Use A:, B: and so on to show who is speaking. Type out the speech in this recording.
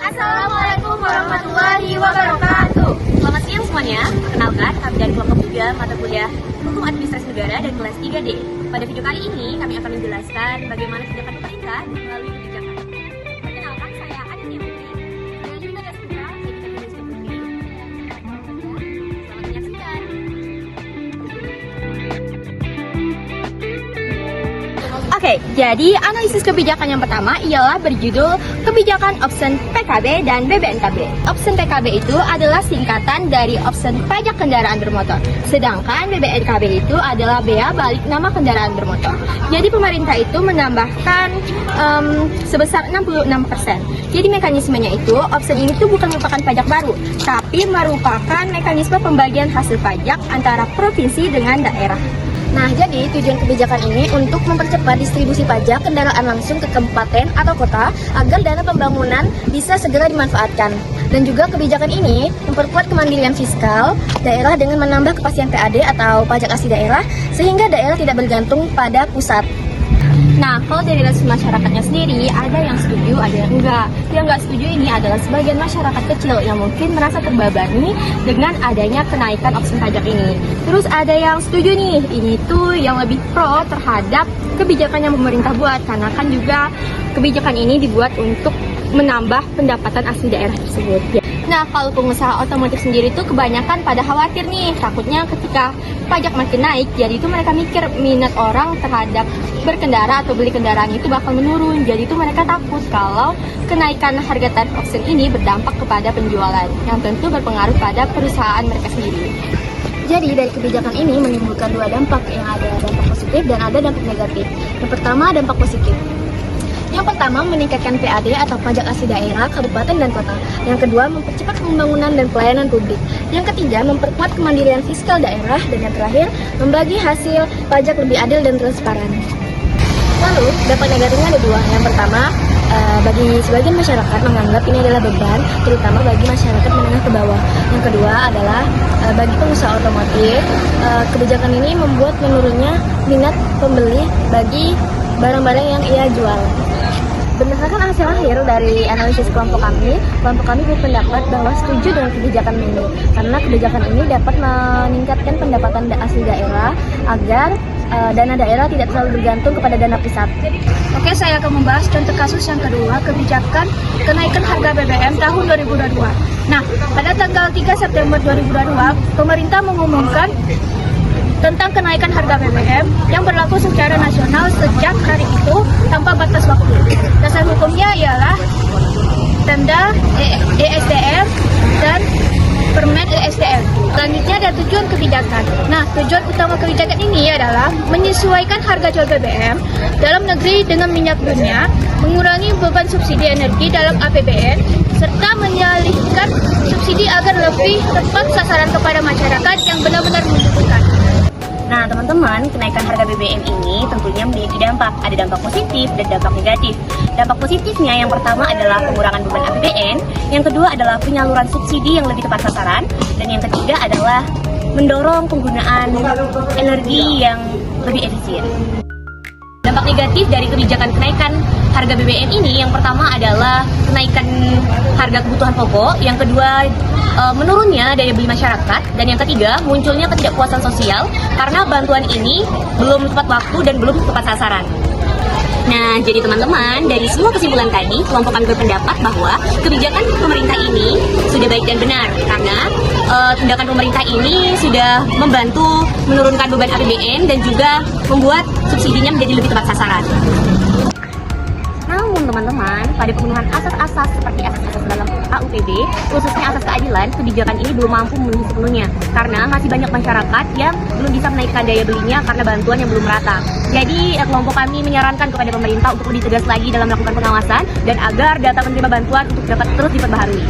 A: Assalamualaikum warahmatullahi wabarakatuh. Selamat siang semuanya. Perkenalkan, kami dari kelompok 3 mata kuliah Hukum Administrasi Negara dan kelas 3D. Pada video kali ini, kami akan menjelaskan bagaimana kebijakan pemerintah melalui kebijakan. Perkenalkan, saya Aditya Putri. Dan kita ada Sandra, saya kita Aditya Putri. Selamat menyaksikan. Oke, jadi analisis kebijakan yang pertama ialah berjudul Kebijakan Option PKB dan BBNKB. Option PKB itu adalah singkatan dari Option Pajak Kendaraan Bermotor. Sedangkan BBNKB itu adalah bea balik nama kendaraan bermotor. Jadi pemerintah itu menambahkan sebesar 66%. Jadi mekanismenya itu, option ini tuh bukan merupakan pajak baru, tapi merupakan mekanisme pembagian hasil pajak antara provinsi dengan daerah. Nah, jadi tujuan kebijakan ini untuk mempercepat distribusi pajak kendaraan langsung ke kabupaten atau kota agar dana pembangunan bisa segera dimanfaatkan. Dan juga kebijakan ini memperkuat kemandirian fiskal daerah dengan menambah kepastian PAD atau pajak asli daerah sehingga daerah tidak bergantung pada pusat. Nah, kalau dari respon masyarakatnya sendiri, ada yang setuju, ada yang enggak. Yang enggak setuju ini adalah sebagian masyarakat kecil yang mungkin merasa terbebani dengan adanya kenaikan opsi pajak ini. Terus ada yang setuju nih, ini tuh yang lebih pro terhadap kebijakan yang pemerintah buat. Karena kan juga kebijakan ini dibuat untuk menambah pendapatan asli daerah tersebut. Nah, kalau pengusaha otomotif sendiri tuh kebanyakan pada khawatir nih, takutnya ketika pajak makin naik, jadi itu mereka mikir minat orang terhadap berkendara atau beli kendaraan itu bakal menurun. Jadi itu mereka takut kalau kenaikan harga tarif option ini berdampak kepada penjualan, yang tentu berpengaruh pada perusahaan mereka sendiri. Jadi dari kebijakan ini menimbulkan dua dampak, yang ada dampak positif dan ada dampak negatif. Yang pertama, dampak positif. Yang pertama, meningkatkan PAD atau pajak asli daerah, kabupaten, dan kota. Yang kedua, mempercepat pembangunan dan pelayanan publik. Yang ketiga, memperkuat kemandirian fiskal daerah. Dan yang terakhir, membagi hasil pajak lebih adil dan transparan. Lalu, dampak negatifnya ada dua. Yang pertama, bagi sebagian masyarakat menganggap ini adalah beban, terutama bagi masyarakat menengah ke bawah. Yang kedua adalah bagi pengusaha otomotif, kebijakan ini membuat menurunnya minat pembeli bagi barang-barang yang ia jual. Berdasarkan hasil akhir dari analisis kelompok kami berpendapat bahwa setuju dengan kebijakan ini karena kebijakan ini dapat meningkatkan pendapatan asli daerah agar dana daerah tidak terlalu bergantung kepada dana pusat. Oke, saya akan membahas contoh kasus yang kedua, kebijakan kenaikan harga BBM tahun 2022. Nah, pada tanggal 3 September 2022, pemerintah mengumumkan tentang kenaikan harga BBM yang berlaku secara nasional sejak hari itu tanpa batas waktu. Dasar hukumnya ialah Pemda ESDM dan Permen ESDM. Selanjutnya ada tujuan kebijakan. Nah, tujuan utama kebijakan ini adalah menyesuaikan harga jual BBM dalam negeri dengan minyak dunia, mengurangi beban subsidi energi dalam APBN, serta menyalurkan subsidi agar lebih tepat sasaran kepada masyarakat yang benar-benar membutuhkan. Nah, teman-teman, kenaikan harga BBM ini tentunya memiliki dampak. Ada dampak positif dan dampak negatif. Dampak positifnya yang pertama adalah pengurangan beban APBN, yang kedua adalah penyaluran subsidi yang lebih tepat sasaran, dan yang ketiga adalah mendorong penggunaan energi yang lebih efisien. Dampak negatif dari kebijakan kenaikan harga BBM ini yang pertama adalah kenaikan harga kebutuhan pokok, yang kedua menurunnya daya beli masyarakat, dan yang ketiga munculnya ketidakpuasan sosial karena bantuan ini belum tepat waktu dan belum tepat sasaran. Nah, jadi teman-teman, dari semua kesimpulan tadi, kelompok kami berpendapat bahwa kebijakan pemerintah ini sudah baik dan benar karena tindakan pemerintah ini sudah membantu menurunkan beban APBN dan juga membuat subsidinya menjadi lebih tepat sasaran. Namun teman-teman, pada pemenuhan asas-asas seperti asas-asas dalam AUPB, khususnya asas keadilan, kebijakan ini belum mampu memenuhi sepenuhnya karena masih banyak masyarakat yang belum bisa menaikkan daya belinya karena bantuan yang belum merata. Jadi kelompok kami menyarankan kepada pemerintah untuk lebih tegas lagi dalam melakukan pengawasan dan agar data penerima bantuan untuk dapat terus diperbaharui.